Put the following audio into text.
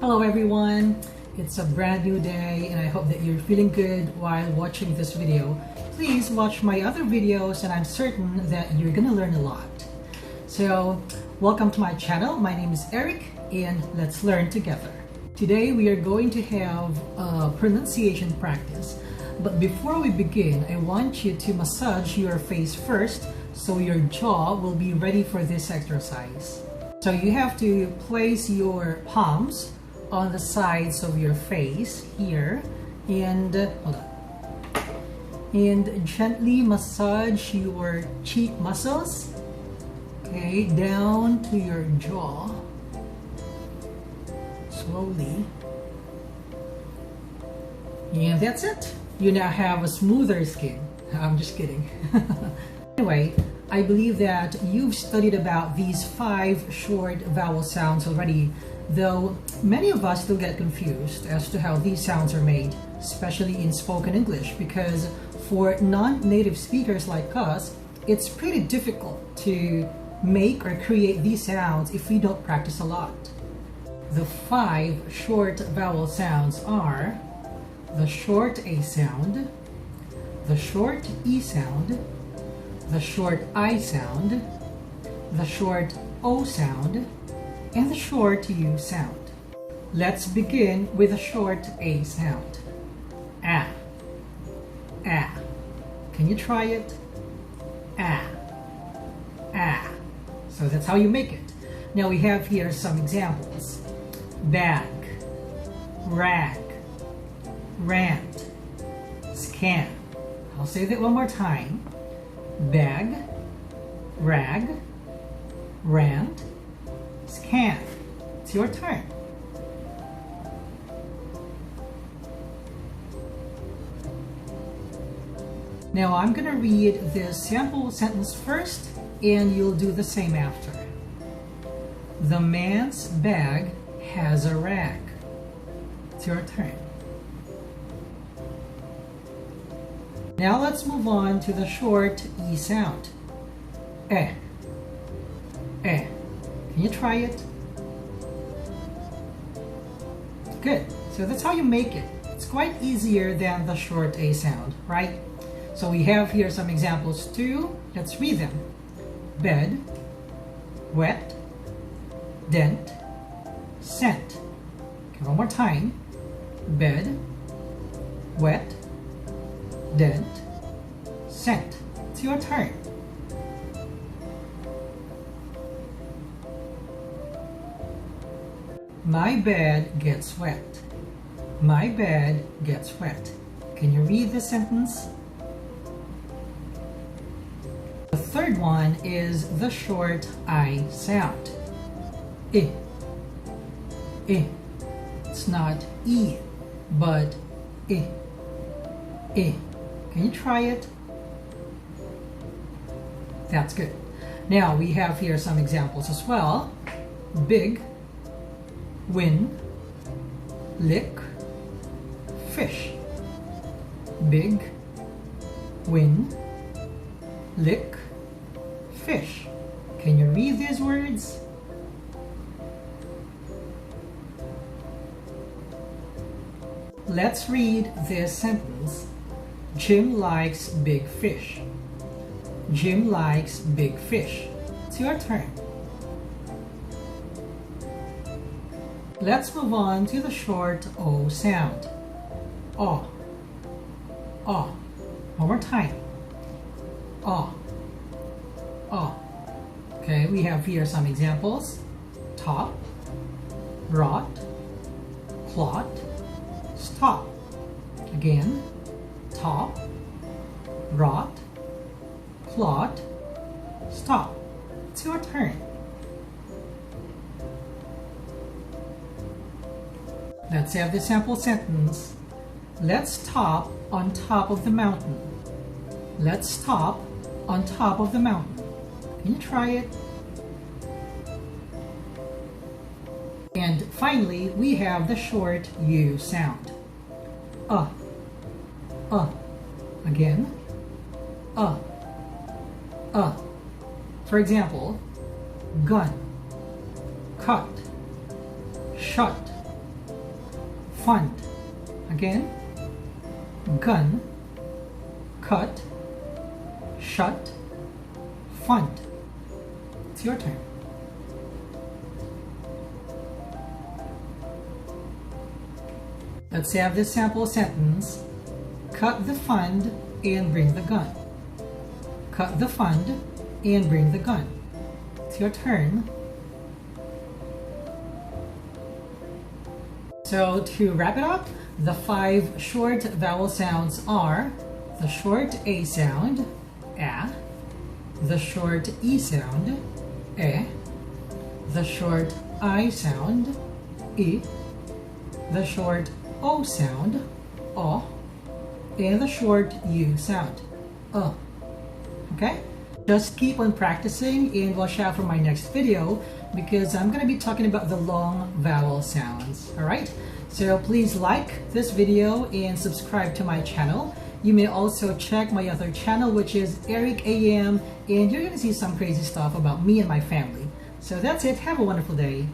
Hello everyone, it's a brand new day and I hope that you're feeling good while watching this video. Please watch my other videos and I'm certain that you're gonna learn a lot. So welcome to my channel. My name is Eric and let's learn together. Today we are going to have a pronunciation practice. But before we begin, I want you to massage your face first so your jaw will be ready for this exercise. So you have to place your palms on the sides of your face here and hold on, and gently massage your cheek muscles, okay, down to your jaw slowly, and that's it. You now have a smoother skin. I'm just kidding. Anyway, I believe that you've studied about these 5 short vowel sounds already, though many of us still get confused as to how these sounds are made, especially in spoken English, because for non-native speakers like us, it's pretty difficult to make or create these sounds if we don't practice a lot. The 5 short vowel sounds are the short A sound, the short E sound, the short I sound, the short O sound, and the short U sound. Let's begin with the short A sound. Ah, ah. Can you try it? Ah, ah. So that's how you make it. Now we have here some examples. Bag, rag, rant, scan. I'll say that one more time. Bag, rag, rant, scan. It's your turn. Now I'm going to read this sample sentence first and you'll do the same after. The man's bag has a rag. It's your turn. Now let's move on to the short E sound. Eh, eh. Can you try it? Good. So that's how you make it. It's quite easier than the short A sound, right? So we have here some examples too. Let's read them. Bed, wet, dent, scent. Okay, one more time. Bed, wet, dent, scent. It's your turn. My bed gets wet. My bed gets wet. Can you read the sentence? The third one is the short I sound. I. I. It's not E, but I. I. Can you try it? That's good. Now we have here some examples as well. Big, win, lick, fish. Big, win, lick, fish. Can you read these words? Let's read this sentence. Jim likes big fish. Jim likes big fish. It's your turn. Let's move on to the short O sound. Oh. Oh. One more time. Oh. Oh. Okay, we have here some examples. Top, rot, clot, stop. Again. Top, rot, clot, stop. It's your turn. Let's have the sample sentence. Let's stop on top of the mountain. Let's stop on top of the mountain. Can you try it? And finally, we have the short U sound. Again. For example, gun, cut, shut, fund. Again, gun, cut, shut, fund. It's your turn. Let's have this sample sentence. Cut the fund and bring the gun. Cut the fund and bring the gun. It's your turn. So to wrap it up, the 5 short vowel sounds are the short A sound, A, the short E sound, E, the short I sound, I, the short O sound, O, and the short U sound, Okay? Just keep on practicing and watch out for my next video because I'm going to be talking about the long vowel sounds. Alright? So please like this video and subscribe to my channel. You may also check my other channel, which is Eric AM, and you're going to see some crazy stuff about me and my family. So that's it. Have a wonderful day.